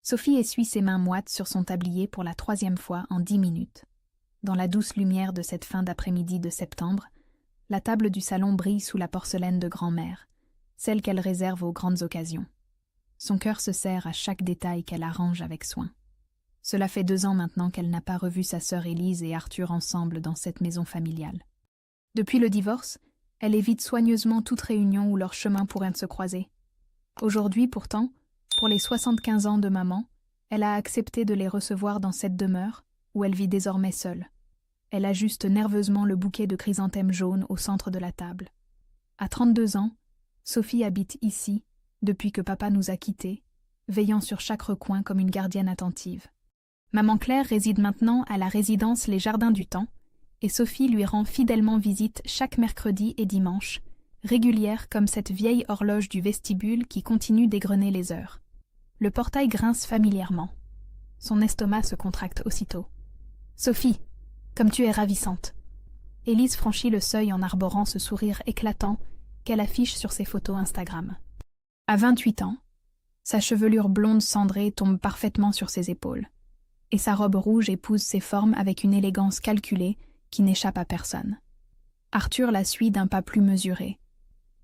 Sophie essuie ses mains moites sur son tablier pour la 3e fois en 10 minutes. Dans la douce lumière de cette fin d'après-midi de septembre, la table du salon brille sous la porcelaine de grand-mère, celle qu'elle réserve aux grandes occasions. Son cœur se serre à chaque détail qu'elle arrange avec soin. Cela fait 2 ans maintenant qu'elle n'a pas revu sa sœur Élise et Arthur ensemble dans cette maison familiale. Depuis le divorce, elle évite soigneusement toute réunion où leurs chemins pourraient se croiser. Aujourd'hui, pourtant, pour les 75 ans de maman, elle a accepté de les recevoir dans cette demeure, où elle vit désormais seule. Elle ajuste nerveusement le bouquet de chrysanthèmes jaunes au centre de la table. À 32 ans, Sophie habite ici, depuis que papa nous a quittés, veillant sur chaque recoin comme une gardienne attentive. Maman Claire réside maintenant à la résidence Les Jardins du Temps, et Sophie lui rend fidèlement visite chaque mercredi et dimanche, régulière comme cette vieille horloge du vestibule qui continue d'égrener les heures. Le portail grince familièrement. Son estomac se contracte aussitôt. « Sophie, comme tu es ravissante !» Élise franchit le seuil en arborant ce sourire éclatant qu'elle affiche sur ses photos Instagram. À 28 ans, sa chevelure blonde cendrée tombe parfaitement sur ses épaules, et sa robe rouge épouse ses formes avec une élégance calculée qui n'échappe à personne. Arthur la suit d'un pas plus mesuré.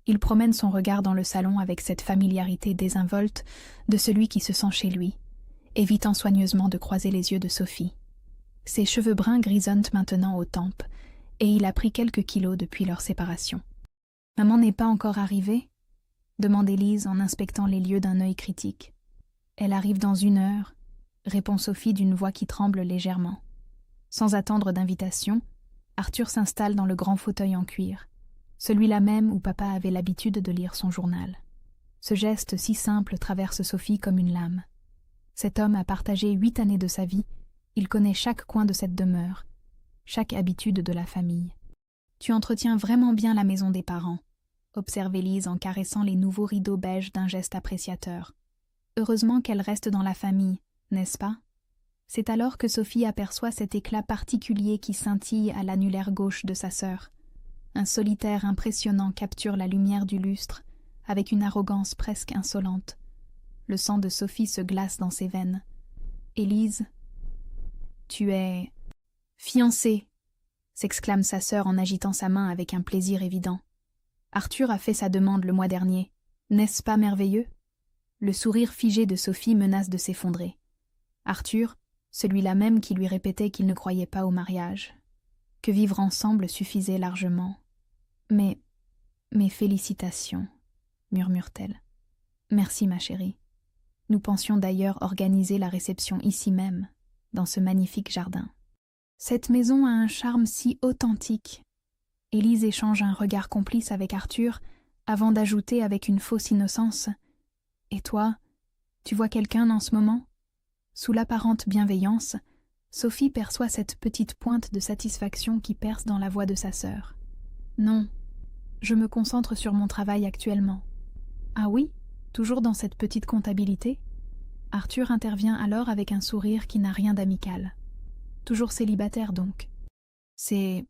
Il promène son regard dans le salon avec cette familiarité désinvolte de celui qui se sent chez lui, évitant soigneusement de croiser les yeux de Sophie. Ses cheveux bruns grisonnent maintenant aux tempes, et il a pris quelques kilos depuis leur séparation. « Maman n'est pas encore arrivée ?» demande Élise en inspectant les lieux d'un œil critique. « Elle arrive dans 1 heure », répond Sophie d'une voix qui tremble légèrement. Sans attendre d'invitation, Arthur s'installe dans le grand fauteuil en cuir, celui-là même où papa avait l'habitude de lire son journal. Ce geste si simple traverse Sophie comme une lame. Cet homme a partagé 8 années de sa vie, il connaît chaque coin de cette demeure, chaque habitude de la famille. « Tu entretiens vraiment bien la maison des parents », observe Élise en caressant les nouveaux rideaux beiges d'un geste appréciateur. « Heureusement qu'elle reste dans la famille, n'est-ce pas ?» C'est alors que Sophie aperçoit cet éclat particulier qui scintille à l'annulaire gauche de sa sœur. Un solitaire impressionnant capture la lumière du lustre, avec une arrogance presque insolente. Le sang de Sophie se glace dans ses veines. « Élise, tu es... fiancée !» s'exclame sa sœur en agitant sa main avec un plaisir évident. Arthur a fait sa demande le mois dernier. N'est-ce pas merveilleux ? Le sourire figé de Sophie menace de s'effondrer. Arthur, celui-là même qui lui répétait qu'il ne croyait pas au mariage, que vivre ensemble suffisait largement. « Mais mes félicitations, » murmure-t-elle. « Merci, ma chérie. Nous pensions d'ailleurs organiser la réception ici même, dans ce magnifique jardin. » Cette maison a un charme si authentique. Élise échange un regard complice avec Arthur avant d'ajouter avec une fausse innocence « Et toi, tu vois quelqu'un en ce moment ?» Sous l'apparente bienveillance, Sophie perçoit cette petite pointe de satisfaction qui perce dans la voix de sa sœur. « Non, je me concentre sur mon travail actuellement. »« Ah oui, toujours dans cette petite comptabilité ?» Arthur intervient alors avec un sourire qui n'a rien d'amical. Toujours célibataire donc. C'est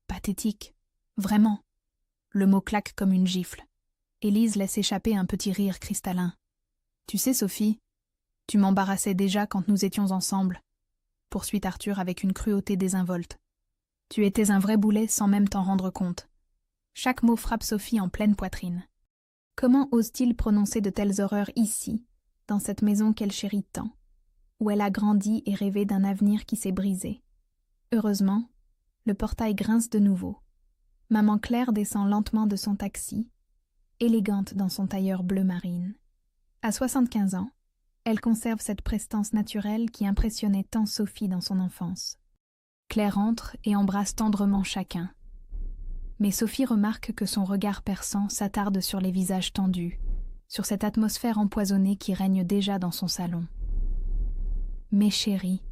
pathétique, vraiment. Le mot claque comme une gifle. Élise laisse échapper un petit rire cristallin. Tu sais, Sophie, tu m'embarrassais déjà quand nous étions ensemble, poursuit Arthur avec une cruauté désinvolte. Tu étais un vrai boulet sans même t'en rendre compte. Chaque mot frappe Sophie en pleine poitrine. Comment ose-t-il prononcer de telles horreurs ici, dans cette maison qu'elle chérit tant, où elle a grandi et rêvé d'un avenir qui s'est brisé. Heureusement, le portail grince de nouveau. Maman Claire descend lentement de son taxi, élégante dans son tailleur bleu marine. À 75 ans, elle conserve cette prestance naturelle qui impressionnait tant Sophie dans son enfance. Claire entre et embrasse tendrement chacun. Mais Sophie remarque que son regard perçant s'attarde sur les visages tendus, sur cette atmosphère empoisonnée qui règne déjà dans son salon. « Mes chéris,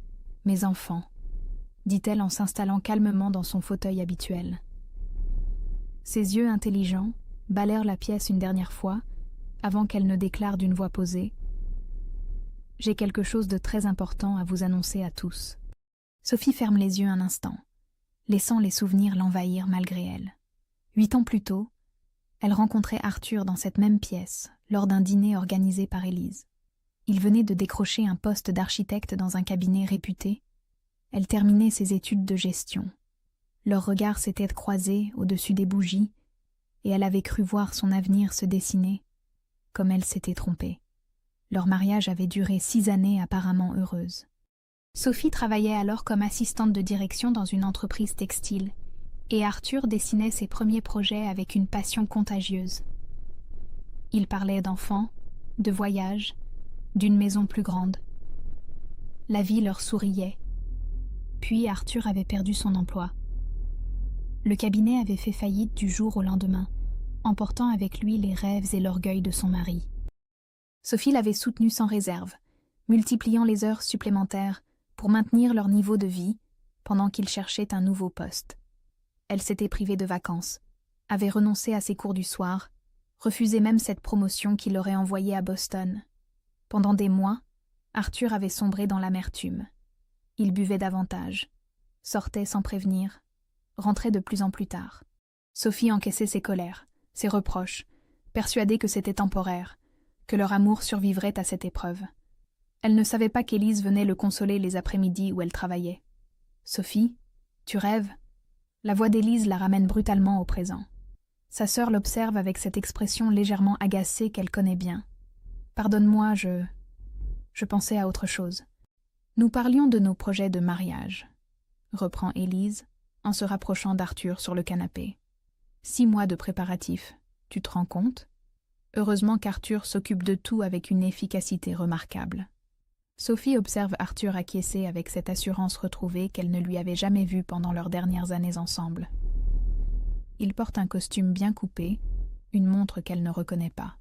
mes enfants », dit-elle en s'installant calmement dans son fauteuil habituel. Ses yeux intelligents balayèrent la pièce une dernière fois, avant qu'elle ne déclare d'une voix posée « J'ai quelque chose de très important à vous annoncer à tous. » Sophie ferme les yeux un instant, laissant les souvenirs l'envahir malgré elle. 8 ans plus tôt, elle rencontrait Arthur dans cette même pièce, lors d'un dîner organisé par Élise. Il venait de décrocher un poste d'architecte dans un cabinet réputé. Elle terminait ses études de gestion. Leurs regards s'étaient croisés au-dessus des bougies, et elle avait cru voir son avenir se dessiner, comme elle s'était trompée. Leur mariage avait duré 6 années apparemment heureuses. Sophie travaillait alors comme assistante de direction dans une entreprise textile, et Arthur dessinait ses premiers projets avec une passion contagieuse. Ils parlaient d'enfants, de voyages, d'une maison plus grande. La vie leur souriait. Puis Arthur avait perdu son emploi. Le cabinet avait fait faillite du jour au lendemain, emportant avec lui les rêves et l'orgueil de son mari. Sophie l'avait soutenu sans réserve, multipliant les heures supplémentaires pour maintenir leur niveau de vie pendant qu'il cherchait un nouveau poste. Elle s'était privée de vacances, avait renoncé à ses cours du soir, refusé même cette promotion qui l'aurait envoyée à Boston. Pendant des mois, Arthur avait sombré dans l'amertume. Il buvait davantage, sortait sans prévenir, rentrait de plus en plus tard. Sophie encaissait ses colères, ses reproches, persuadée que c'était temporaire, que leur amour survivrait à cette épreuve. Elle ne savait pas qu'Élise venait le consoler les après-midi où elle travaillait. « Sophie, tu rêves ?» La voix d'Élise la ramène brutalement au présent. Sa sœur l'observe avec cette expression légèrement agacée qu'elle connaît bien. « Pardonne-moi, je pensais à autre chose. » « Nous parlions de nos projets de mariage, » reprend Élise, en se rapprochant d'Arthur sur le canapé. 6 mois de préparatifs, tu te rends compte? Heureusement qu'Arthur s'occupe de tout avec une efficacité remarquable. Sophie observe Arthur acquiescer avec cette assurance retrouvée qu'elle ne lui avait jamais vue pendant leurs dernières années ensemble. Il porte un costume bien coupé, une montre qu'elle ne reconnaît pas.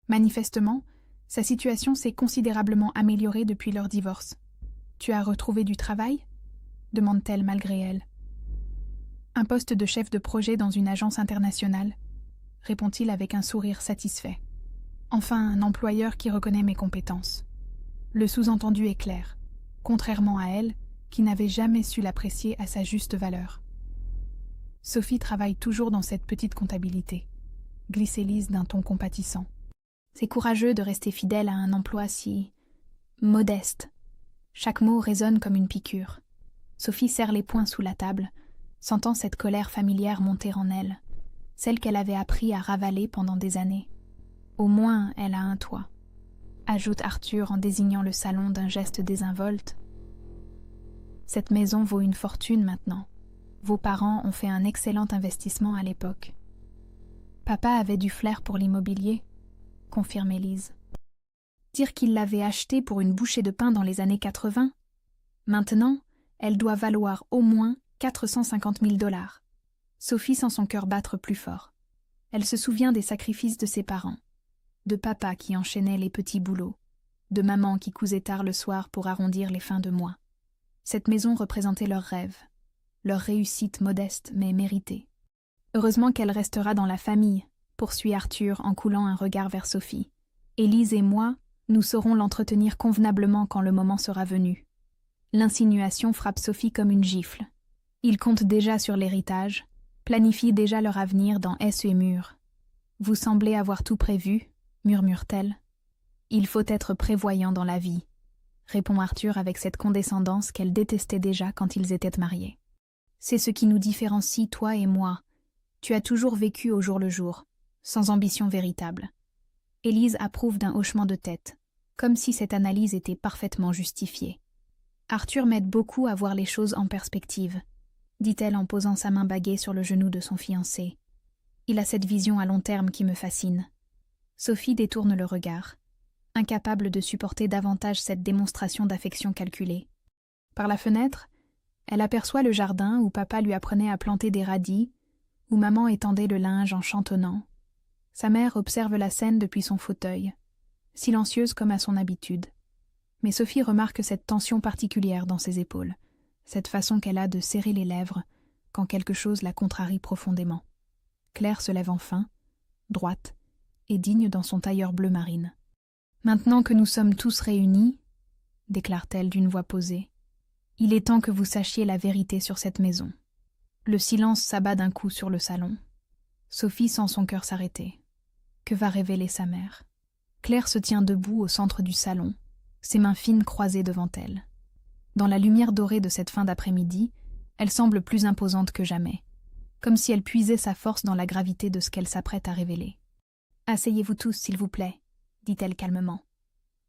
Manifestement, sa situation s'est considérablement améliorée depuis leur divorce. « Tu as retrouvé du travail ?» demande-t-elle malgré elle. « Un poste de chef de projet dans une agence internationale », répond-il avec un sourire satisfait. « Enfin, un employeur qui reconnaît mes compétences. » Le sous-entendu est clair, contrairement à elle, qui n'avait jamais su l'apprécier à sa juste valeur. Sophie travaille toujours dans cette petite comptabilité, glisse Élise d'un ton compatissant. C'est courageux de rester fidèle à un emploi si modeste. Chaque mot résonne comme une piqûre. Sophie serre les poings sous la table, sentant cette colère familière monter en elle, celle qu'elle avait appris à ravaler pendant des années. Au moins, elle a un toit, ajoute Arthur en désignant le salon d'un geste désinvolte. Cette maison vaut une fortune maintenant. Vos parents ont fait un excellent investissement à l'époque. Papa avait du flair pour l'immobilier, confirme Élise. Dire qu'il l'avait achetée pour une bouchée de pain dans les années 80. Maintenant, elle doit valoir au moins 450 000 $. Sophie sent son cœur battre plus fort. Elle se souvient des sacrifices de ses parents, de papa qui enchaînait les petits boulots, de maman qui cousait tard le soir pour arrondir les fins de mois. Cette maison représentait leur rêve, leur réussite modeste mais méritée. Heureusement qu'elle restera dans la famille, poursuit Arthur en coulant un regard vers Sophie. Élise et moi, nous saurons l'entretenir convenablement quand le moment sera venu. L'insinuation frappe Sophie comme une gifle. Ils comptent déjà sur l'héritage, planifient déjà leur avenir dans ess et murs. Vous semblez avoir tout prévu, murmure-t-elle. Il faut être prévoyant dans la vie, répond Arthur avec cette condescendance qu'elle détestait déjà quand ils étaient mariés. C'est ce qui nous différencie, toi et moi. Tu as toujours vécu au jour le jour, sans ambition véritable. Élise approuve d'un hochement de tête, comme si cette analyse était parfaitement justifiée. Arthur m'aide beaucoup à voir les choses en perspective, dit-elle en posant sa main baguée sur le genou de son fiancé. Il a cette vision à long terme qui me fascine. Sophie détourne le regard, incapable de supporter davantage cette démonstration d'affection calculée. Par la fenêtre, elle aperçoit le jardin où papa lui apprenait à planter des radis, où maman étendait le linge en chantonnant. Sa mère observe la scène depuis son fauteuil, silencieuse comme à son habitude. Mais Sophie remarque cette tension particulière dans ses épaules, cette façon qu'elle a de serrer les lèvres quand quelque chose la contrarie profondément. Claire se lève enfin, droite et digne dans son tailleur bleu marine. « Maintenant que nous sommes tous réunis, déclare-t-elle d'une voix posée, il est temps que vous sachiez la vérité sur cette maison. » Le silence s'abat d'un coup sur le salon. Sophie sent son cœur s'arrêter. Que va révéler sa mère? Claire se tient debout au centre du salon, ses mains fines croisées devant elle. Dans la lumière dorée de cette fin d'après-midi, elle semble plus imposante que jamais, comme si elle puisait sa force dans la gravité de ce qu'elle s'apprête à révéler. « Asseyez-vous tous, s'il vous plaît, » dit-elle calmement.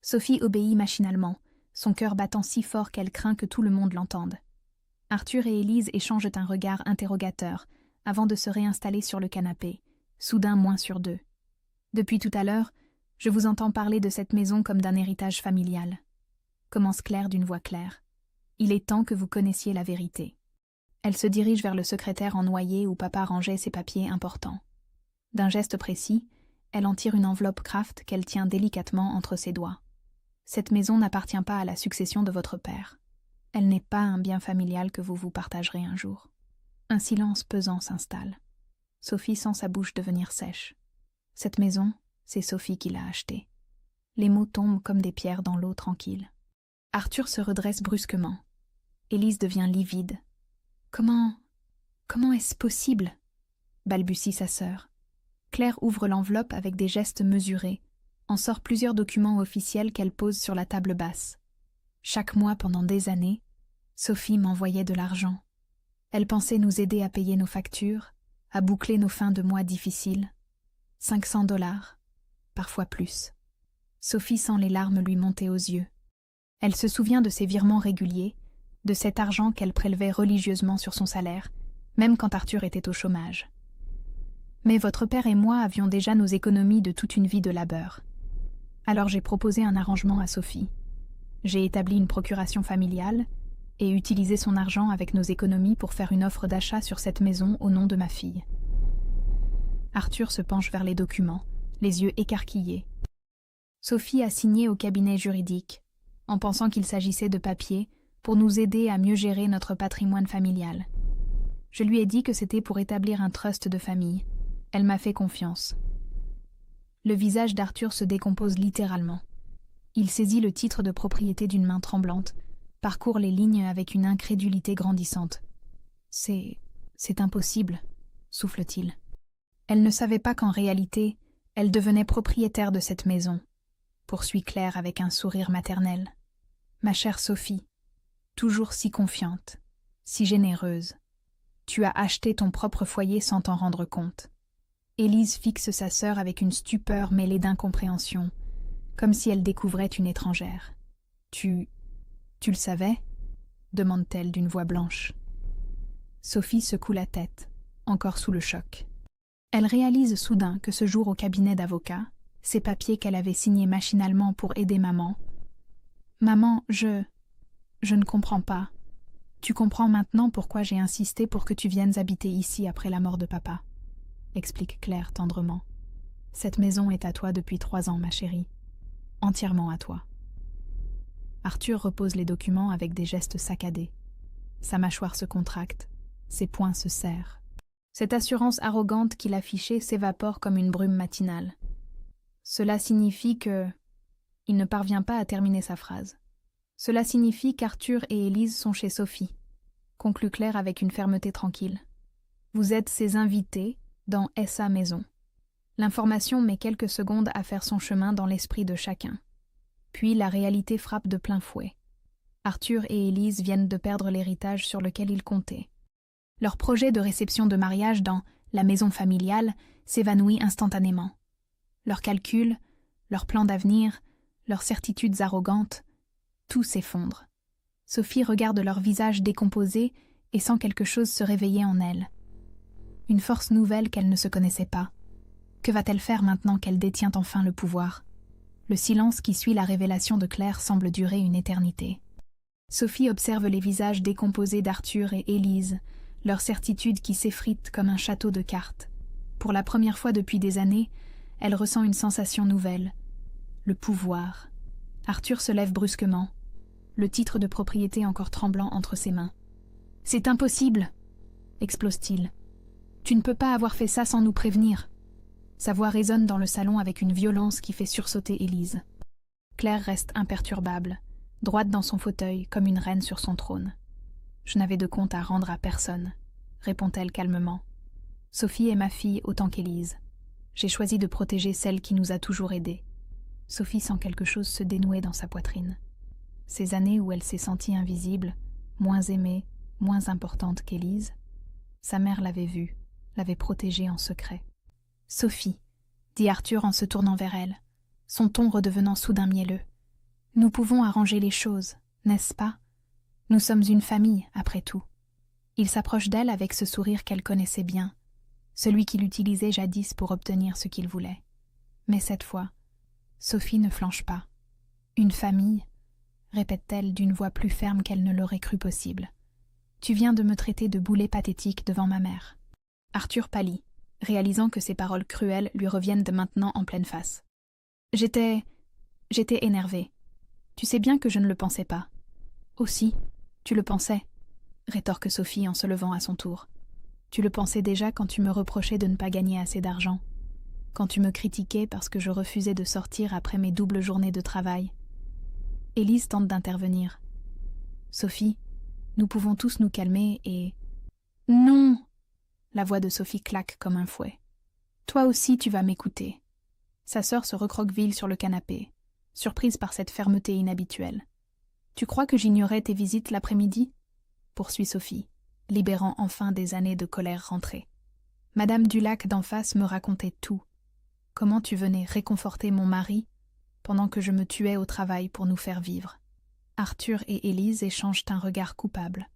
Sophie obéit machinalement, son cœur battant si fort qu'elle craint que tout le monde l'entende. Arthur et Élise échangent un regard interrogateur avant de se réinstaller sur le canapé, soudain moins sur deux. « Depuis tout à l'heure, je vous entends parler de cette maison comme d'un héritage familial. » Commence Claire d'une voix claire. « Il est temps que vous connaissiez la vérité. » Elle se dirige vers le secrétaire en noyer où papa rangeait ses papiers importants. D'un geste précis, elle en tire une enveloppe Kraft qu'elle tient délicatement entre ses doigts. « Cette maison n'appartient pas à la succession de votre père. Elle n'est pas un bien familial que vous vous partagerez un jour. » Un silence pesant s'installe. Sophie sent sa bouche devenir sèche. Cette maison, c'est Sophie qui l'a achetée. Les mots tombent comme des pierres dans l'eau tranquille. Arthur se redresse brusquement. Élise devient livide. « Comment est-ce possible ?» balbutie sa sœur. Claire ouvre l'enveloppe avec des gestes mesurés, en sort plusieurs documents officiels qu'elle pose sur la table basse. Chaque mois pendant des années, Sophie m'envoyait de l'argent. Elle pensait nous aider à payer nos factures, à boucler nos fins de mois difficiles. 500 $, parfois plus. Sophie sent les larmes lui monter aux yeux. Elle se souvient de ses virements réguliers, de cet argent qu'elle prélevait religieusement sur son salaire, même quand Arthur était au chômage. Mais votre père et moi avions déjà nos économies de toute une vie de labeur. Alors j'ai proposé un arrangement à Sophie. J'ai établi une procuration familiale et utilisé son argent avec nos économies pour faire une offre d'achat sur cette maison au nom de ma fille. Arthur se penche vers les documents, les yeux écarquillés. Sophie a signé au cabinet juridique, en pensant qu'il s'agissait de papiers pour nous aider à mieux gérer notre patrimoine familial. Je lui ai dit que c'était pour établir un trust de famille. Elle m'a fait confiance. Le visage d'Arthur se décompose littéralement. Il saisit le titre de propriété d'une main tremblante, parcourt les lignes avec une incrédulité grandissante. « C'est impossible, » souffle-t-il. Elle ne savait pas qu'en réalité, elle devenait propriétaire de cette maison, poursuit Claire avec un sourire maternel. « Ma chère Sophie, toujours si confiante, si généreuse, tu as acheté ton propre foyer sans t'en rendre compte. » Élise fixe sa sœur avec une stupeur mêlée d'incompréhension, comme si elle découvrait une étrangère. « Tu le savais ?» demande-t-elle d'une voix blanche. Sophie secoue la tête, encore sous le choc. Elle réalise soudain que ce jour au cabinet d'avocat, ces papiers qu'elle avait signés machinalement pour aider maman. « Maman, je ne comprends pas. Tu comprends maintenant pourquoi j'ai insisté pour que tu viennes habiter ici après la mort de papa, » explique Claire tendrement. « Cette maison est à toi depuis 3 ans, ma chérie. Entièrement à toi. » Arthur repose les documents avec des gestes saccadés. Sa mâchoire se contracte, ses poings se serrent. Cette assurance arrogante qu'il affichait s'évapore comme une brume matinale. Cela signifie que... Il ne parvient pas à terminer sa phrase. Cela signifie qu'Arthur et Élise sont chez Sophie, conclut Claire avec une fermeté tranquille. Vous êtes ses invités dans SA Maison. L'information met quelques secondes à faire son chemin dans l'esprit de chacun. Puis la réalité frappe de plein fouet. Arthur et Élise viennent de perdre l'héritage sur lequel ils comptaient. Leur projet de réception de mariage dans la maison familiale s'évanouit instantanément. Leurs calculs, leurs plans d'avenir, leurs certitudes arrogantes, tout s'effondre. Sophie regarde leur visage décomposé et sent quelque chose se réveiller en elle. Une force nouvelle qu'elle ne se connaissait pas. Que va-t-elle faire maintenant qu'elle détient enfin le pouvoir ? Le silence qui suit la révélation de Claire semble durer une éternité. Sophie observe les visages décomposés d'Arthur et Élise, leur certitude qui s'effrite comme un château de cartes. Pour la première fois depuis des années, elle ressent une sensation nouvelle. Le pouvoir. Arthur se lève brusquement, le titre de propriété encore tremblant entre ses mains. « C'est impossible !» explose-t-il. « Tu ne peux pas avoir fait ça sans nous prévenir !» Sa voix résonne dans le salon avec une violence qui fait sursauter Élise. Claire reste imperturbable, droite dans son fauteuil comme une reine sur son trône. « Je n'avais de compte à rendre à personne », répond-elle calmement. « Sophie est ma fille autant qu'Élise. J'ai choisi de protéger celle qui nous a toujours aidés. Sophie sent quelque chose se dénouer dans sa poitrine. Ces années où elle s'est sentie invisible, moins aimée, moins importante qu'Élise, sa mère l'avait vue, l'avait protégée en secret. « Sophie », dit Arthur en se tournant vers elle, son ton redevenant soudain mielleux. « Nous pouvons arranger les choses, n'est-ce pas? Nous sommes une famille, après tout. » Il s'approche d'elle avec ce sourire qu'elle connaissait bien, celui qu'il utilisait jadis pour obtenir ce qu'il voulait. Mais cette fois, Sophie ne flanche pas. « Une famille ?» répète-t-elle d'une voix plus ferme qu'elle ne l'aurait cru possible. « Tu viens de me traiter de boulet pathétique devant ma mère. » Arthur pâlit, réalisant que ces paroles cruelles lui reviennent de maintenant en pleine face. « J'étais énervée. Tu sais bien que je ne le pensais pas. »« Aussi, tu le pensais » rétorque Sophie en se levant à son tour. « Tu le pensais déjà quand tu me reprochais de ne pas gagner assez d'argent, quand tu me critiquais parce que je refusais de sortir après mes doubles journées de travail. » Élise tente d'intervenir. « Sophie, nous pouvons tous nous calmer et... »« Non !» La voix de Sophie claque comme un fouet. « Toi aussi tu vas m'écouter. » Sa sœur se recroqueville sur le canapé, surprise par cette fermeté inhabituelle. « Tu crois que j'ignorais tes visites l'après-midi ?» poursuit Sophie, libérant enfin des années de colère rentrée. « Madame Dulac d'en face me racontait tout. Comment tu venais réconforter mon mari pendant que je me tuais au travail pour nous faire vivre. » Arthur et Élise échangent un regard coupable.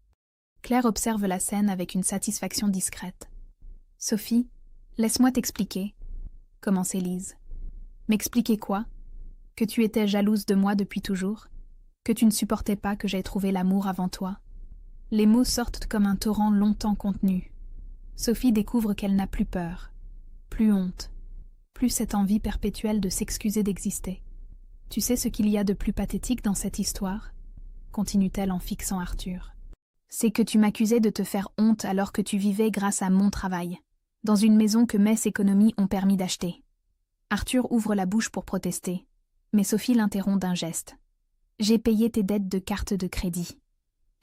Claire observe la scène avec une satisfaction discrète. « Sophie, laisse-moi t'expliquer. » commence Élise. « M'expliquer quoi? Que tu étais jalouse de moi depuis toujours? Que tu ne supportais pas que j'aie trouvé l'amour avant toi? » Les mots sortent comme un torrent longtemps contenu. Sophie découvre qu'elle n'a plus peur, plus honte, plus cette envie perpétuelle de s'excuser d'exister. « Tu sais ce qu'il y a de plus pathétique dans cette histoire ?» continue-t-elle en fixant Arthur. « C'est que tu m'accusais de te faire honte alors que tu vivais grâce à mon travail, dans une maison que mes économies ont permis d'acheter. » Arthur ouvre la bouche pour protester, mais Sophie l'interrompt d'un geste. « J'ai payé tes dettes de carte de crédit.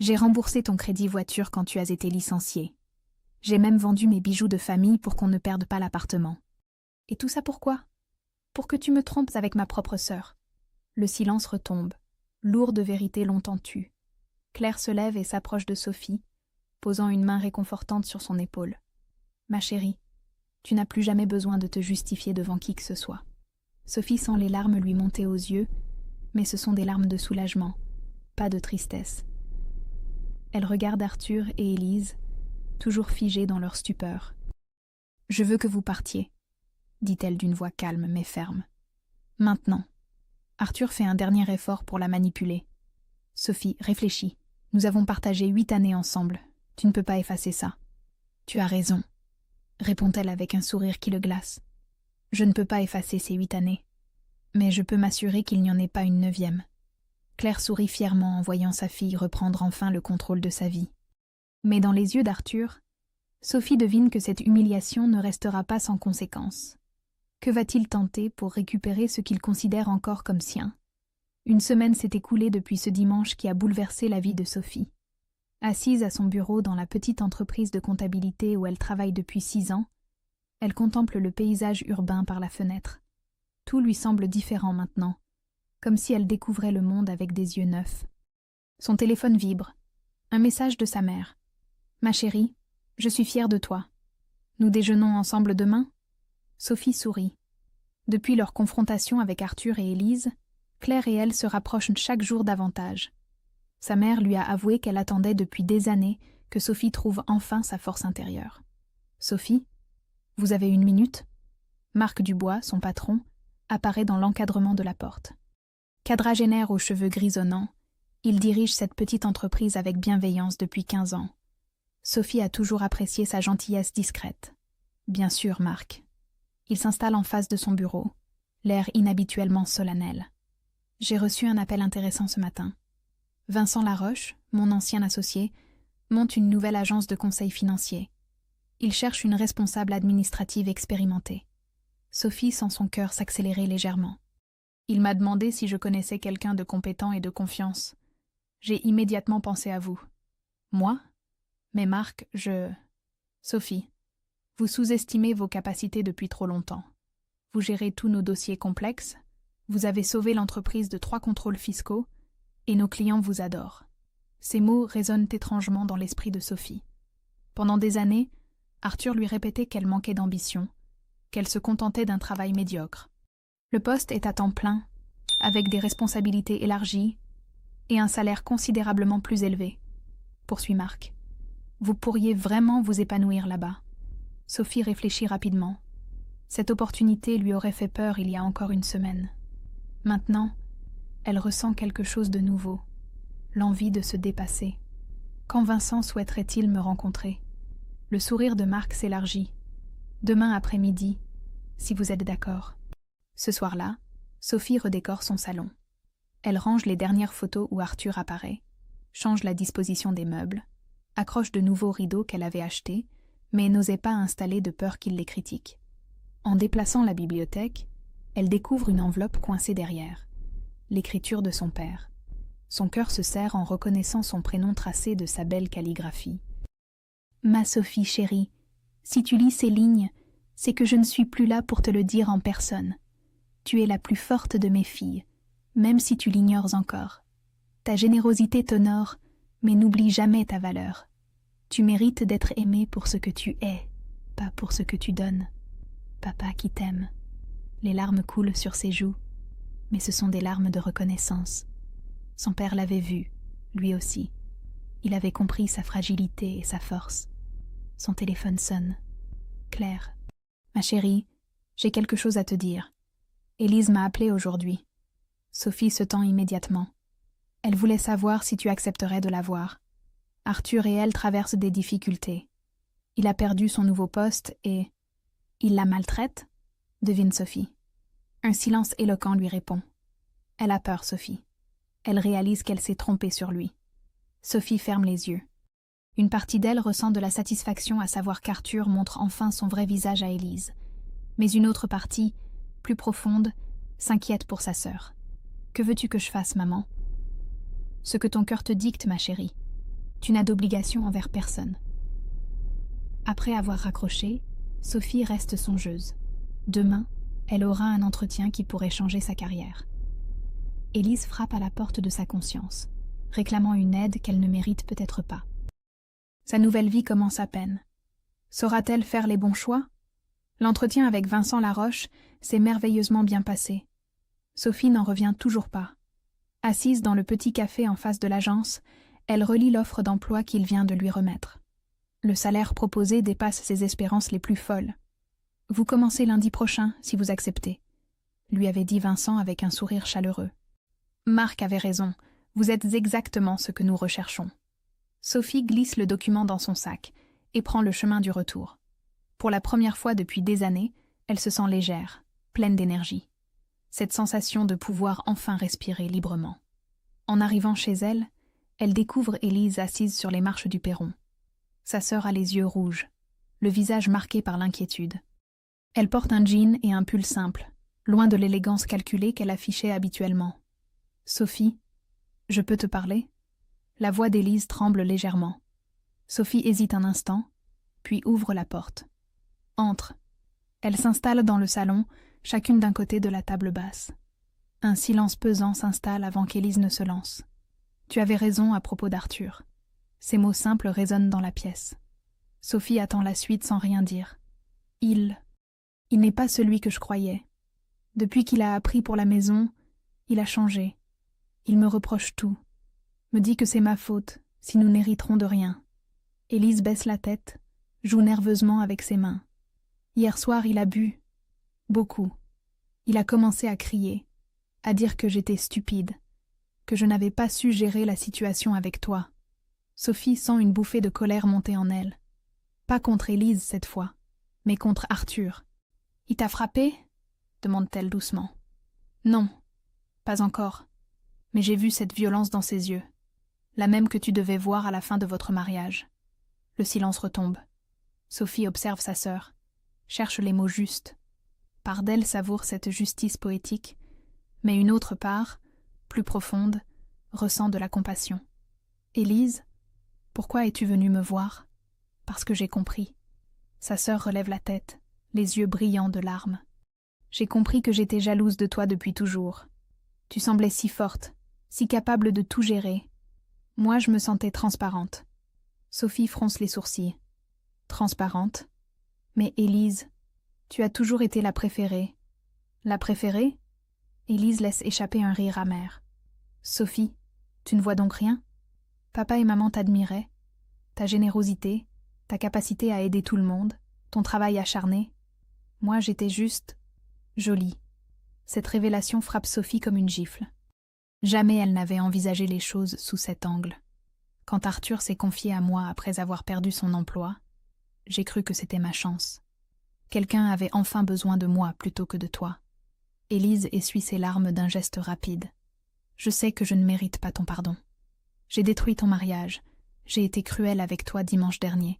J'ai remboursé ton crédit voiture quand tu as été licencié. J'ai même vendu mes bijoux de famille pour qu'on ne perde pas l'appartement. Et tout ça pourquoi? Pour que tu me trompes avec ma propre sœur. » Le silence retombe, lourde vérité longtemps tue. Claire se lève et s'approche de Sophie, posant une main réconfortante sur son épaule. « Ma chérie, tu n'as plus jamais besoin de te justifier devant qui que ce soit. » Sophie sent les larmes lui monter aux yeux, mais ce sont des larmes de soulagement, pas de tristesse. Elle regarde Arthur et Élise, toujours figés dans leur stupeur. « Je veux que vous partiez, » dit-elle d'une voix calme mais ferme. « Maintenant. » Arthur fait un dernier effort pour la manipuler. « Sophie, réfléchis. Nous avons partagé 8 années ensemble. Tu ne peux pas effacer ça. »« Tu as raison, » répond-elle avec un sourire qui le glace. « Je ne peux pas effacer ces 8 années. Mais je peux m'assurer qu'il n'y en ait pas une 9e. » Claire sourit fièrement en voyant sa fille reprendre enfin le contrôle de sa vie. Mais dans les yeux d'Arthur, Sophie devine que cette humiliation ne restera pas sans conséquence. Que va-t-il tenter pour récupérer ce qu'il considère encore comme sien? Une semaine s'est écoulée depuis ce dimanche qui a bouleversé la vie de Sophie. Assise à son bureau dans la petite entreprise de comptabilité où elle travaille depuis 6 ans, elle contemple le paysage urbain par la fenêtre. Tout lui semble différent maintenant, comme si elle découvrait le monde avec des yeux neufs. Son téléphone vibre. Un message de sa mère. « Ma chérie, je suis fière de toi. Nous déjeunons ensemble demain ?» Sophie sourit. Depuis leur confrontation avec Arthur et Élise, Claire et elle se rapprochent chaque jour davantage. Sa mère lui a avoué qu'elle attendait depuis des années que Sophie trouve enfin sa force intérieure. « Sophie, vous avez 1 minute ?» Marc Dubois, son patron, apparaît dans l'encadrement de la porte. Quadragénaire aux cheveux grisonnants, il dirige cette petite entreprise avec bienveillance depuis 15 ans. Sophie a toujours apprécié sa gentillesse discrète. « Bien sûr, Marc. » Il s'installe en face de son bureau, l'air inhabituellement solennel. « J'ai reçu un appel intéressant ce matin. Vincent Laroche, mon ancien associé, monte une nouvelle agence de conseil financier. Il cherche une responsable administrative expérimentée. » Sophie sent son cœur s'accélérer légèrement. Il m'a demandé si je connaissais quelqu'un de compétent et de confiance. J'ai immédiatement pensé à vous. Moi? Mais Marc, Sophie, vous sous-estimez vos capacités depuis trop longtemps. Vous gérez tous nos dossiers complexes, Vous avez sauvé l'entreprise de 3 contrôles fiscaux et nos clients vous adorent. Ces mots résonnent étrangement dans l'esprit de Sophie. Pendant des années, Arthur lui répétait qu'elle manquait d'ambition, qu'elle se contentait d'un travail médiocre. Le poste est à temps plein, avec des responsabilités élargies et un salaire considérablement plus élevé, poursuit Marc. Vous pourriez vraiment vous épanouir là-bas. Sophie réfléchit rapidement. Cette opportunité lui aurait fait peur il y a encore une semaine. Maintenant, elle ressent quelque chose de nouveau, l'envie de se dépasser. Quand Vincent souhaiterait-il me rencontrer? Le sourire de Marc s'élargit. Demain après-midi, si vous êtes d'accord. Ce soir-là, Sophie redécore son salon. Elle range les dernières photos où Arthur apparaît, change la disposition des meubles, accroche de nouveaux rideaux qu'elle avait achetés, mais n'osait pas installer de peur qu'il les critique. En déplaçant la bibliothèque, elle découvre une enveloppe coincée derrière. L'écriture de son père. Son cœur se serre en reconnaissant son prénom tracé de sa belle calligraphie. Ma Sophie chérie, si tu lis ces lignes, c'est que je ne suis plus là pour te le dire en personne. Tu es la plus forte de mes filles, même si tu l'ignores encore. Ta générosité t'honore, mais n'oublie jamais ta valeur. Tu mérites d'être aimée pour ce que tu es, pas pour ce que tu donnes. Papa qui t'aime. Les larmes coulent sur ses joues, mais ce sont des larmes de reconnaissance. Son père l'avait vu, lui aussi. Il avait compris sa fragilité et sa force. Son téléphone sonne. Claire. Ma chérie, j'ai quelque chose à te dire. Élise m'a appelée aujourd'hui. Sophie se tend immédiatement. Elle voulait savoir si tu accepterais de la voir. Arthur et elle traversent des difficultés. Il a perdu son nouveau poste et... Il la maltraite? Devine Sophie. Un silence éloquent lui répond. Elle a peur, Sophie. Elle réalise qu'elle s'est trompée sur lui. Sophie ferme les yeux. Une partie d'elle ressent de la satisfaction à savoir qu'Arthur montre enfin son vrai visage à Élise. Mais une autre partie, plus profonde, s'inquiète pour sa sœur. Que veux-tu que je fasse, maman? Ce que ton cœur te dicte, ma chérie. Tu n'as d'obligation envers personne. Après avoir raccroché, Sophie reste songeuse. Demain, elle aura un entretien qui pourrait changer sa carrière. Élise frappe à la porte de sa conscience, réclamant une aide qu'elle ne mérite peut-être pas. Sa nouvelle vie commence à peine. Saura-t-elle faire les bons choix? L'entretien avec Vincent Laroche s'est merveilleusement bien passé. Sophie n'en revient toujours pas. Assise dans le petit café en face de l'agence, elle relit l'offre d'emploi qu'il vient de lui remettre. Le salaire proposé dépasse ses espérances les plus folles. « Vous commencez lundi prochain, si vous acceptez », lui avait dit Vincent avec un sourire chaleureux. Marc avait raison, vous êtes exactement ce que nous recherchons. Sophie glisse le document dans son sac et prend le chemin du retour. Pour la première fois depuis des années, elle se sent légère, pleine d'énergie. Cette sensation de pouvoir enfin respirer librement. En arrivant chez elle, elle découvre Élise assise sur les marches du perron. Sa sœur a les yeux rouges, le visage marqué par l'inquiétude. Elle porte un jean et un pull simple, loin de l'élégance calculée qu'elle affichait habituellement. « Sophie, je peux te parler ?» La voix d'Élise tremble légèrement. Sophie hésite un instant, puis ouvre la porte. Entre. Elle s'installe dans le salon, chacune d'un côté de la table basse. Un silence pesant s'installe avant qu'Élise ne se lance. Tu avais raison à propos d'Arthur. Ces mots simples résonnent dans la pièce. Sophie attend la suite sans rien dire. Il n'est pas celui que je croyais. Depuis qu'il a appris pour la maison, il a changé. Il me reproche tout. Me dit que c'est ma faute, si nous n'hériterons de rien. Élise baisse la tête, joue nerveusement avec ses mains. Hier soir, il a bu. Beaucoup. Il a commencé à crier, à dire que j'étais stupide, que je n'avais pas su gérer la situation avec toi. Sophie sent une bouffée de colère monter en elle. Pas contre Élise cette fois, mais contre Arthur. « Il t'a frappé ?» demande-t-elle doucement. « Non, pas encore. Mais j'ai vu cette violence dans ses yeux. La même que tu devais voir à la fin de votre mariage. » Le silence retombe. Sophie observe sa sœur, cherche les mots justes. Part d'elle savoure cette justice poétique, mais une autre part, plus profonde, ressent de la compassion. « Élise, pourquoi es-tu venue me voir ? » Parce que j'ai compris. Sa sœur relève la tête, les yeux brillants de larmes. J'ai compris que j'étais jalouse de toi depuis toujours. Tu semblais si forte, si capable de tout gérer. Moi, je me sentais transparente. Sophie fronce les sourcils. Transparente? Mais Élise, tu as toujours été la préférée. La préférée? Élise laisse échapper un rire amer. Sophie, tu ne vois donc rien? Papa et maman t'admiraient. Ta générosité, ta capacité à aider tout le monde, ton travail acharné. Moi, j'étais juste jolie. Cette révélation frappe Sophie comme une gifle. Jamais elle n'avait envisagé les choses sous cet angle. Quand Arthur s'est confié à moi après avoir perdu son emploi, j'ai cru que c'était ma chance. Quelqu'un avait enfin besoin de moi plutôt que de toi. Élise essuie ses larmes d'un geste rapide. Je sais que je ne mérite pas ton pardon. J'ai détruit ton mariage. J'ai été cruelle avec toi dimanche dernier.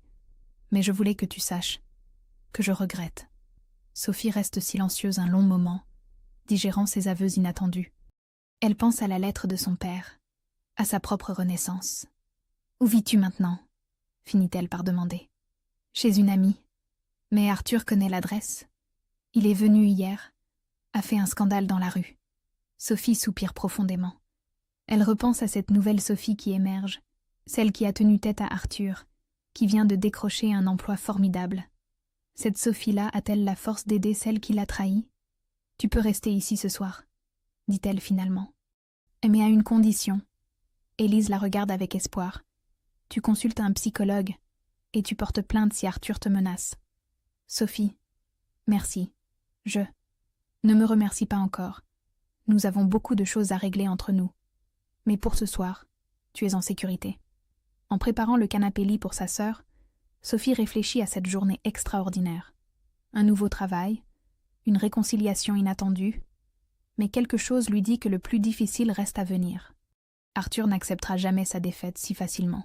Mais je voulais que tu saches que je regrette. Sophie reste silencieuse un long moment, digérant ses aveux inattendus. Elle pense à la lettre de son père, à sa propre renaissance. « Où vis-tu maintenant » finit-elle par demander. « Chez une amie. Mais Arthur connaît l'adresse. Il est venu hier, a fait un scandale dans la rue. » Sophie soupire profondément. Elle repense à cette nouvelle Sophie qui émerge, celle qui a tenu tête à Arthur, qui vient de décrocher un emploi formidable. Cette Sophie-là a-t-elle la force d'aider celle qui l'a trahie? « Tu peux rester ici ce soir, » dit-elle finalement. Mais à une condition. Élise la regarde avec espoir. Tu consultes un psychologue et tu portes plainte si Arthur te menace. Sophie, merci. Ne me remercie pas encore. Nous avons beaucoup de choses à régler entre nous. Mais pour ce soir, tu es en sécurité. En préparant le canapé-lit pour sa sœur, Sophie réfléchit à cette journée extraordinaire. Un nouveau travail, une réconciliation inattendue, mais quelque chose lui dit que le plus difficile reste à venir. Arthur n'acceptera jamais sa défaite si facilement.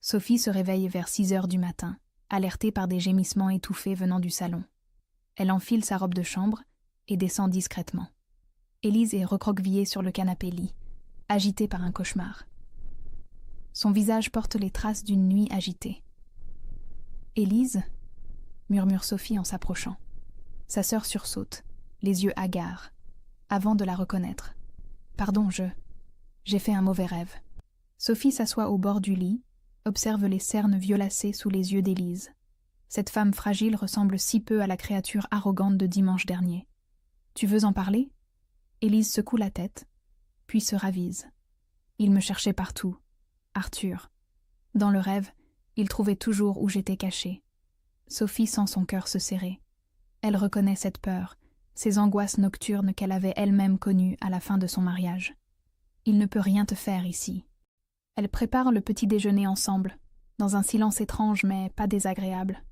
Sophie se réveille vers 6 heures du matin, alertée par des gémissements étouffés venant du salon. Elle enfile sa robe de chambre et descend discrètement. Élise est recroquevillée sur le canapé-lit, agitée par un cauchemar. Son visage porte les traces d'une nuit agitée. « Élise » murmure Sophie en s'approchant. Sa sœur sursaute, les yeux hagards, avant de la reconnaître. « Pardon, j'ai fait un mauvais rêve. » Sophie s'assoit au bord du lit, observe les cernes violacées sous les yeux d'Élise. Cette femme fragile ressemble si peu à la créature arrogante de dimanche dernier. « Tu veux en parler » Élise secoue la tête, puis se ravise. Il me cherchait partout. Arthur. Dans le rêve, il trouvait toujours où j'étais cachée. Sophie sent son cœur se serrer. Elle reconnaît cette peur, ces angoisses nocturnes qu'elle avait elle-même connues à la fin de son mariage. Il ne peut rien te faire ici. Elles préparent le petit déjeuner ensemble, dans un silence étrange mais pas désagréable.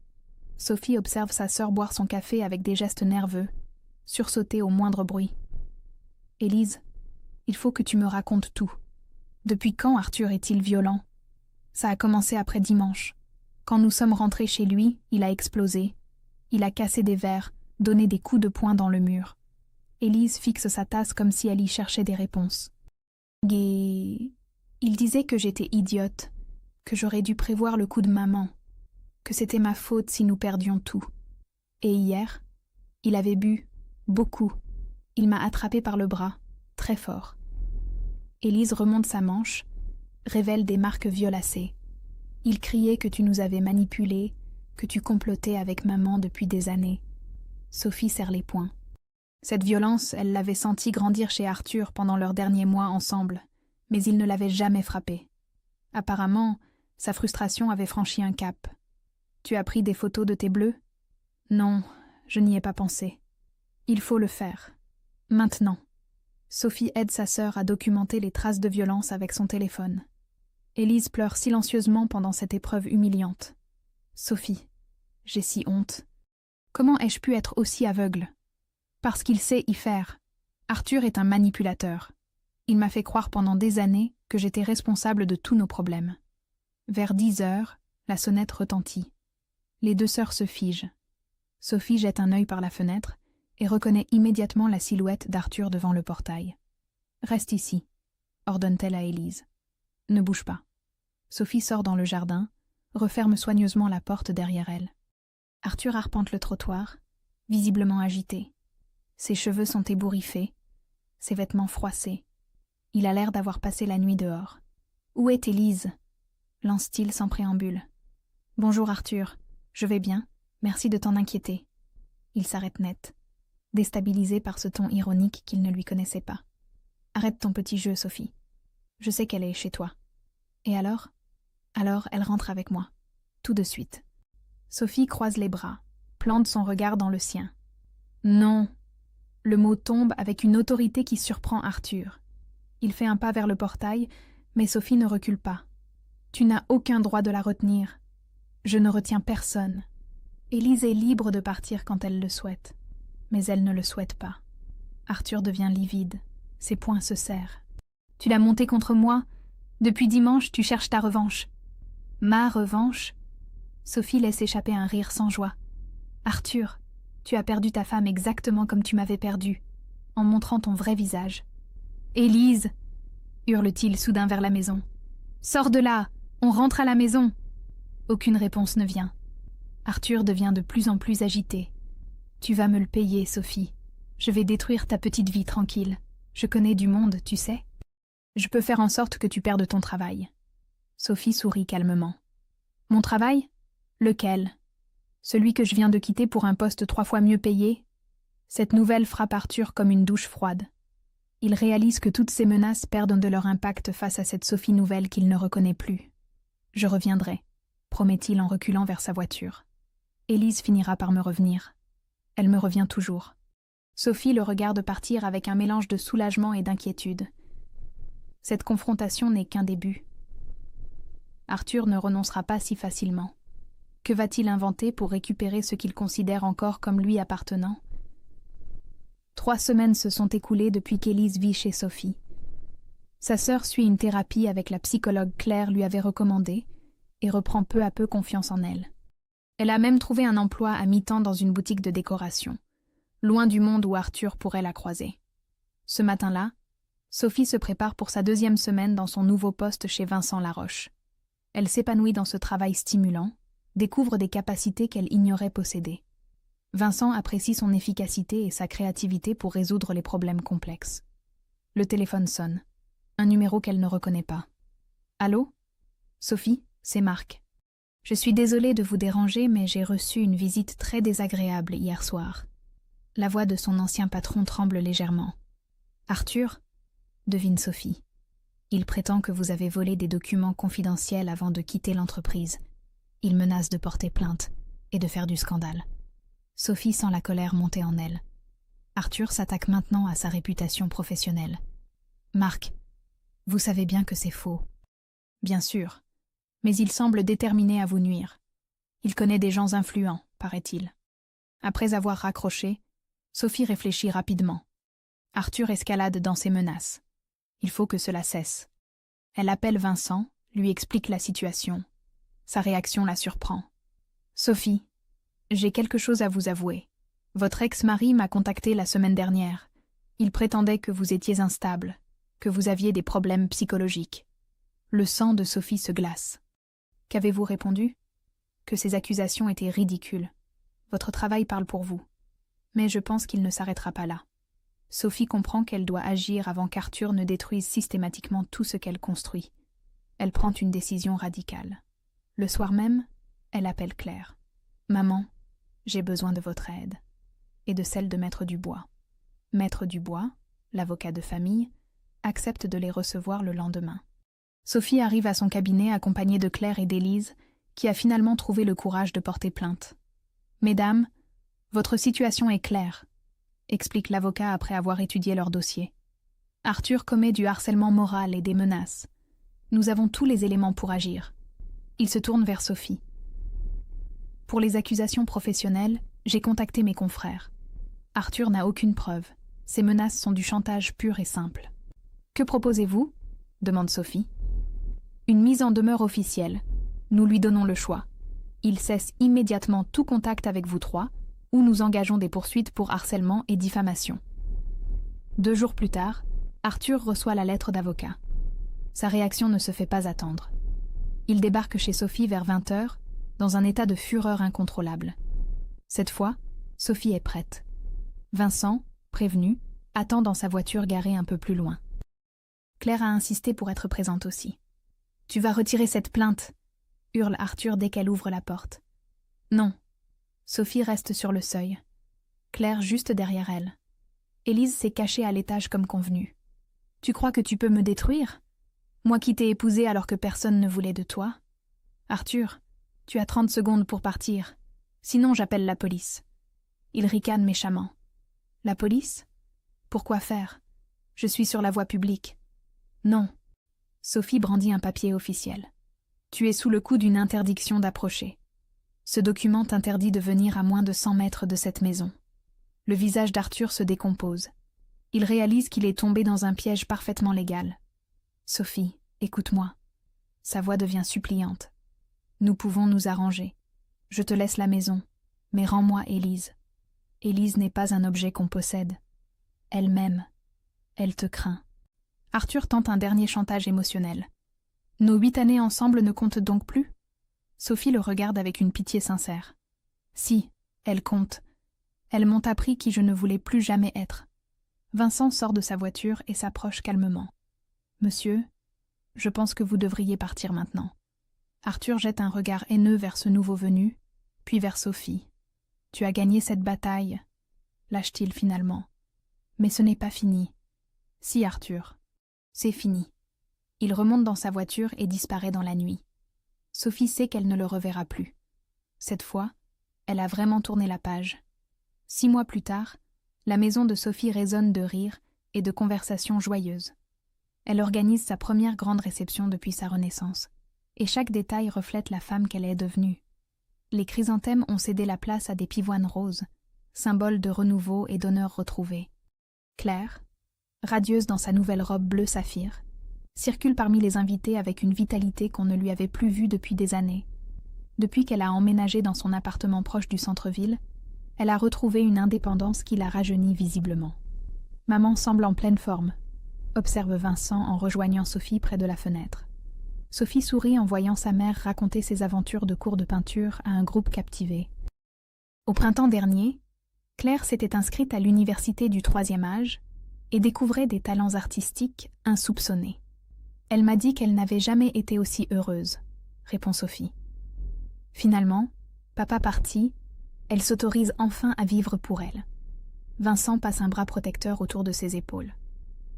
Sophie observe sa sœur boire son café avec des gestes nerveux, sursauter au moindre bruit. « Élise, il faut que tu me racontes tout. Depuis quand Arthur est-il violent? Ça a commencé après dimanche. Quand nous sommes rentrés chez lui, il a explosé. Il a cassé des verres, donné des coups de poing dans le mur. » Élise fixe sa tasse comme si elle y cherchait des réponses. « Il disait que j'étais idiote, que j'aurais dû prévoir le coup de maman, que c'était ma faute si nous perdions tout. Et hier, il avait bu, beaucoup. Il m'a attrapée par le bras, très fort. » Élise remonte sa manche, révèle des marques violacées. Il criait que tu nous avais manipulés, que tu complotais avec maman depuis des années. Sophie serre les poings. Cette violence, elle l'avait sentie grandir chez Arthur pendant leurs derniers mois ensemble, mais il ne l'avait jamais frappée. Apparemment, sa frustration avait franchi un cap. Tu as pris des photos de tes bleus? Non, je n'y ai pas pensé. Il faut le faire. Maintenant. Sophie aide sa sœur à documenter les traces de violence avec son téléphone. Élise pleure silencieusement pendant cette épreuve humiliante. Sophie, j'ai si honte. Comment ai-je pu être aussi aveugle? Parce qu'il sait y faire. Arthur est un manipulateur. Il m'a fait croire pendant des années que j'étais responsable de tous nos problèmes. Vers 10 heures, la sonnette retentit. Les deux sœurs se figent. Sophie jette un œil par la fenêtre et reconnaît immédiatement la silhouette d'Arthur devant le portail. « Reste ici », ordonne-t-elle à Élise. « Ne bouge pas. » Sophie sort dans le jardin, referme soigneusement la porte derrière elle. Arthur arpente le trottoir, visiblement agité. Ses cheveux sont ébouriffés, ses vêtements froissés. Il a l'air d'avoir passé la nuit dehors. « Où est Élise » lance-t-il sans préambule. « Bonjour Arthur, je vais bien, merci de t'en inquiéter. » Il s'arrête net, déstabilisé par ce ton ironique qu'il ne lui connaissait pas. « Arrête ton petit jeu, Sophie. Je sais qu'elle est chez toi. » « Et alors ? » « Alors, elle rentre avec moi. Tout de suite. » Sophie croise les bras, plante son regard dans le sien. « Non !» Le mot tombe avec une autorité qui surprend Arthur. Il fait un pas vers le portail, mais Sophie ne recule pas. « Tu n'as aucun droit de la retenir. Je ne retiens personne. » Élise est libre de partir quand elle le souhaite. Mais elle ne le souhaite pas. Arthur devient livide. Ses poings se serrent. « Tu l'as montée contre moi ? Depuis dimanche, tu cherches ta revanche. » « Ma revanche ?» Sophie laisse échapper un rire sans joie. « Arthur, tu as perdu ta femme exactement comme tu m'avais perdu, en montrant ton vrai visage. »« Élise !» hurle-t-il soudain vers la maison. « Sors de là, on rentre à la maison !» Aucune réponse ne vient. Arthur devient de plus en plus agité. « Tu vas me le payer, Sophie. Je vais détruire ta petite vie tranquille. Je connais du monde, tu sais. Je peux faire en sorte que tu perdes ton travail. » Sophie sourit calmement. « Mon travail ? Lequel ? Celui que je viens de quitter pour un poste 3 fois mieux payé ? » Cette nouvelle frappe Arthur comme une douche froide. Il réalise que toutes ces menaces perdent de leur impact face à cette Sophie nouvelle qu'il ne reconnaît plus. « Je reviendrai », promet-il en reculant vers sa voiture. « Élise finira par me revenir. Elle me revient toujours. » Sophie le regarde partir avec un mélange de soulagement et d'inquiétude. Cette confrontation n'est qu'un début. Arthur ne renoncera pas si facilement. Que va-t-il inventer pour récupérer ce qu'il considère encore comme lui appartenant ? 3 semaines se sont écoulées depuis qu'Élise vit chez Sophie. Sa sœur suit une thérapie avec la psychologue Claire lui avait recommandée et reprend peu à peu confiance en elle. Elle a même trouvé un emploi à mi-temps dans une boutique de décoration, loin du monde où Arthur pourrait la croiser. Ce matin-là, Sophie se prépare pour sa 2e semaine dans son nouveau poste chez Vincent Laroche. Elle s'épanouit dans ce travail stimulant, découvre des capacités qu'elle ignorait posséder. Vincent apprécie son efficacité et sa créativité pour résoudre les problèmes complexes. Le téléphone sonne. Un numéro qu'elle ne reconnaît pas. « Allô ? Sophie, c'est Marc. Je suis désolée de vous déranger, mais j'ai reçu une visite très désagréable hier soir. » La voix de son ancien patron tremble légèrement. « Arthur ?» devine Sophie. Il prétend que vous avez volé des documents confidentiels avant de quitter l'entreprise. Il menace de porter plainte et de faire du scandale. Sophie sent la colère monter en elle. Arthur s'attaque maintenant à sa réputation professionnelle. « Marc, vous savez bien que c'est faux. » « Bien sûr, mais il semble déterminé à vous nuire. Il connaît des gens influents, paraît-il. » Après avoir raccroché, Sophie réfléchit rapidement. Arthur escalade dans ses menaces. Il faut que cela cesse. Elle appelle Vincent, lui explique la situation. Sa réaction la surprend. « Sophie, j'ai quelque chose à vous avouer. Votre ex-mari m'a contacté la semaine dernière. Il prétendait que vous étiez instable, que vous aviez des problèmes psychologiques. » Le sang de Sophie se glace. « Qu'avez-vous répondu ? » Que ces accusations étaient ridicules. Votre travail parle pour vous. Mais je pense qu'il ne s'arrêtera pas là. Sophie comprend qu'elle doit agir avant qu'Arthur ne détruise systématiquement tout ce qu'elle construit. Elle prend une décision radicale. Le soir même, elle appelle Claire. « Maman, j'ai besoin de votre aide. » Et de celle de Maître Dubois. Maître Dubois, l'avocat de famille, accepte de les recevoir le lendemain. Sophie arrive à son cabinet accompagnée de Claire et d'Élise, qui a finalement trouvé le courage de porter plainte. « Mesdames, votre situation est claire. » explique l'avocat après avoir étudié leur dossier. Arthur commet du harcèlement moral et des menaces. Nous avons tous les éléments pour agir. Il se tourne vers Sophie. Pour les accusations professionnelles, j'ai contacté mes confrères. Arthur n'a aucune preuve. Ces menaces sont du chantage pur et simple. Que proposez-vous ? Demande Sophie. Une mise en demeure officielle. Nous lui donnons le choix. Il cesse immédiatement tout contact avec vous 3, ou nous engageons des poursuites pour harcèlement et diffamation. 2 jours plus tard, Arthur reçoit la lettre d'avocat. Sa réaction ne se fait pas attendre. Il débarque chez Sophie vers 20h, dans un état de fureur incontrôlable. Cette fois, Sophie est prête. Vincent, prévenue, attend dans sa voiture garée un peu plus loin. Claire a insisté pour être présente aussi. « Tu vas retirer cette plainte !» hurle Arthur dès qu'elle ouvre la porte. « Non. » Sophie reste sur le seuil. Claire juste derrière elle. Élise s'est cachée à l'étage comme convenu. « Tu crois que tu peux me détruire ? Moi qui t'ai épousée alors que personne ne voulait de toi ? Arthur, tu as 30 secondes pour partir. Sinon j'appelle la police. » Il ricane méchamment. « La police ? Pourquoi faire ? Je suis sur la voie publique. » « Non. » Sophie brandit un papier officiel. « Tu es sous le coup d'une interdiction d'approcher. Ce document t'interdit de venir à moins de 100 mètres de cette maison. » Le visage d'Arthur se décompose. Il réalise qu'il est tombé dans un piège parfaitement légal. « Sophie, écoute-moi. » Sa voix devient suppliante. « Nous pouvons nous arranger. Je te laisse la maison, mais rends-moi Élise. Élise n'est pas un objet qu'on possède. Elle m'aime. Elle te craint. » Arthur tente un dernier chantage émotionnel. « Nos 8 années ensemble ne comptent donc plus ?» Sophie le regarde avec une pitié sincère. « Si, elles comptent. Elles m'ont appris qui je ne voulais plus jamais être. » Vincent sort de sa voiture et s'approche calmement. « Monsieur, je pense que vous devriez partir maintenant. » Arthur jette un regard haineux vers ce nouveau venu, puis vers Sophie. « Tu as gagné cette bataille, » lâche-t-il finalement. « Mais ce n'est pas fini. » « Si, Arthur. C'est fini. » Il remonte dans sa voiture et disparaît dans la nuit. Sophie sait qu'elle ne le reverra plus. Cette fois, elle a vraiment tourné la page. 6 mois plus tard, la maison de Sophie résonne de rires et de conversations joyeuses. Elle organise sa première grande réception depuis sa renaissance, et chaque détail reflète la femme qu'elle est devenue. Les chrysanthèmes ont cédé la place à des pivoines roses, symbole de renouveau et d'honneur retrouvé. Claire, radieuse dans sa nouvelle robe bleu saphir, circule parmi les invités avec une vitalité qu'on ne lui avait plus vue depuis des années. Depuis qu'elle a emménagé dans son appartement proche du centre-ville, elle a retrouvé une indépendance qui la rajeunit visiblement. « Maman semble en pleine forme », observe Vincent en rejoignant Sophie près de la fenêtre. Sophie sourit en voyant sa mère raconter ses aventures de cours de peinture à un groupe captivé. Au printemps dernier, Claire s'était inscrite à l'université du 3e âge et découvrait des talents artistiques insoupçonnés. « Elle m'a dit qu'elle n'avait jamais été aussi heureuse », répond Sophie. Finalement, papa parti, elle s'autorise enfin à vivre pour elle. Vincent passe un bras protecteur autour de ses épaules.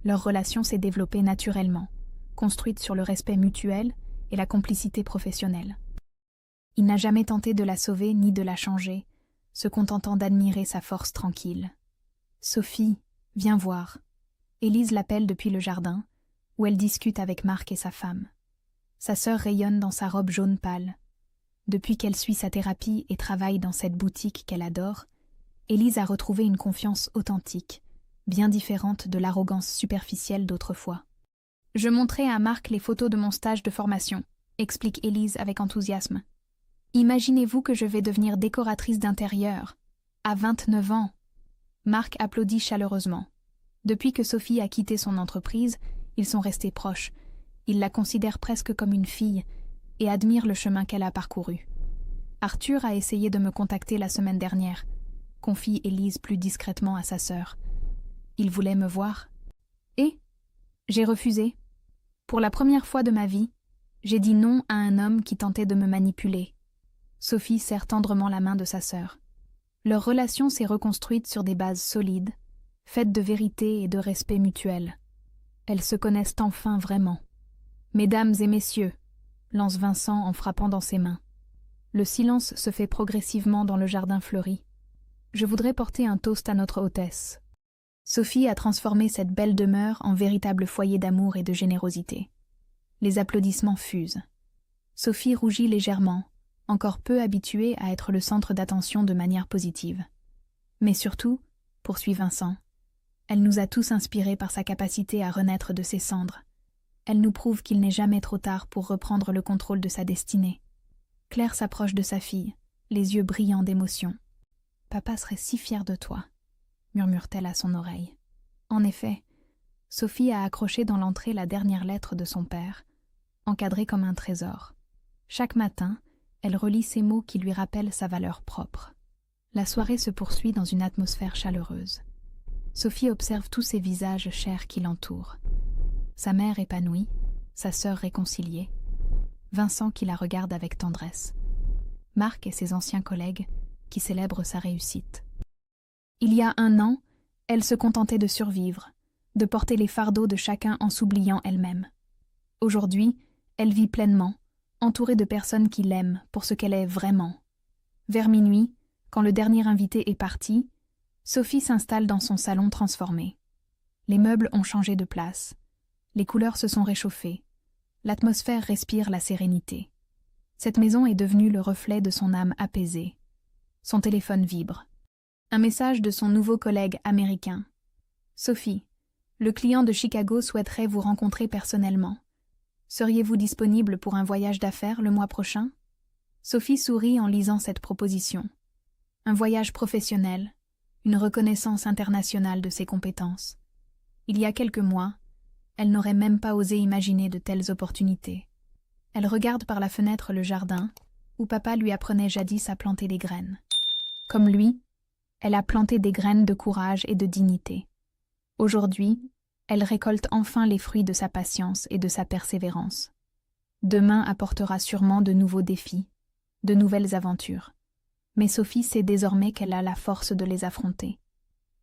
Leur relation s'est développée naturellement, construite sur le respect mutuel et la complicité professionnelle. Il n'a jamais tenté de la sauver ni de la changer, se contentant d'admirer sa force tranquille. « Sophie, viens voir. » Élise l'appelle depuis le jardin, où elle discute avec Marc et sa femme. Sa sœur rayonne dans sa robe jaune pâle. Depuis qu'elle suit sa thérapie et travaille dans cette boutique qu'elle adore, Élise a retrouvé une confiance authentique, bien différente de l'arrogance superficielle d'autrefois. « Je montrais à Marc les photos de mon stage de formation », explique Élise avec enthousiasme. « Imaginez-vous que je vais devenir décoratrice d'intérieur, à 29 ans. » Marc applaudit chaleureusement. Depuis que Sophie a quitté son entreprise, ils sont restés proches. Il la considère presque comme une fille et admire le chemin qu'elle a parcouru. Arthur a essayé de me contacter la semaine dernière, confie Élise plus discrètement à sa sœur. Il voulait me voir. Et j'ai refusé. Pour la première fois de ma vie, j'ai dit non à un homme qui tentait de me manipuler. Sophie serre tendrement la main de sa sœur. Leur relation s'est reconstruite sur des bases solides, faites de vérité et de respect mutuel. Elles se connaissent enfin vraiment. « Mesdames et messieurs », lance Vincent en frappant dans ses mains. Le silence se fait progressivement dans le jardin fleuri. « Je voudrais porter un toast à notre hôtesse. » Sophie a transformé cette belle demeure en véritable foyer d'amour et de générosité. Les applaudissements fusent. Sophie rougit légèrement, encore peu habituée à être le centre d'attention de manière positive. Mais surtout, poursuit Vincent, elle nous a tous inspirés par sa capacité à renaître de ses cendres. Elle nous prouve qu'il n'est jamais trop tard pour reprendre le contrôle de sa destinée. Claire s'approche de sa fille, les yeux brillants d'émotion. « Papa serait si fier de toi », murmure-t-elle à son oreille. En effet, Sophie a accroché dans l'entrée la dernière lettre de son père, encadrée comme un trésor. Chaque matin, elle relit ces mots qui lui rappellent sa valeur propre. La soirée se poursuit dans une atmosphère chaleureuse. Sophie observe tous ces visages chers qui l'entourent. Sa mère épanouie, sa sœur réconciliée, Vincent qui la regarde avec tendresse, Marc et ses anciens collègues qui célèbrent sa réussite. Il y a 1 an, elle se contentait de survivre, de porter les fardeaux de chacun en s'oubliant elle-même. Aujourd'hui, elle vit pleinement, entourée de personnes qui l'aiment pour ce qu'elle est vraiment. Vers minuit, quand le dernier invité est parti, Sophie s'installe dans son salon transformé. Les meubles ont changé de place. Les couleurs se sont réchauffées. L'atmosphère respire la sérénité. Cette maison est devenue le reflet de son âme apaisée. Son téléphone vibre. Un message de son nouveau collègue américain. « Sophie, le client de Chicago souhaiterait vous rencontrer personnellement. Seriez-vous disponible pour un voyage d'affaires le mois prochain ?» Sophie sourit en lisant cette proposition. Un voyage professionnel, une reconnaissance internationale de ses compétences. Il y a quelques mois, elle n'aurait même pas osé imaginer de telles opportunités. Elle regarde par la fenêtre le jardin, où papa lui apprenait jadis à planter des graines. Comme lui, elle a planté des graines de courage et de dignité. Aujourd'hui, elle récolte enfin les fruits de sa patience et de sa persévérance. Demain apportera sûrement de nouveaux défis, de nouvelles aventures. Mais Sophie sait désormais qu'elle a la force de les affronter.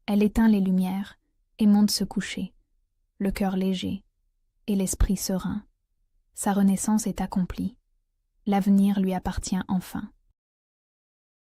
Elle éteint les lumières et monte se coucher, le cœur léger et l'esprit serein. Sa renaissance est accomplie. L'avenir lui appartient enfin.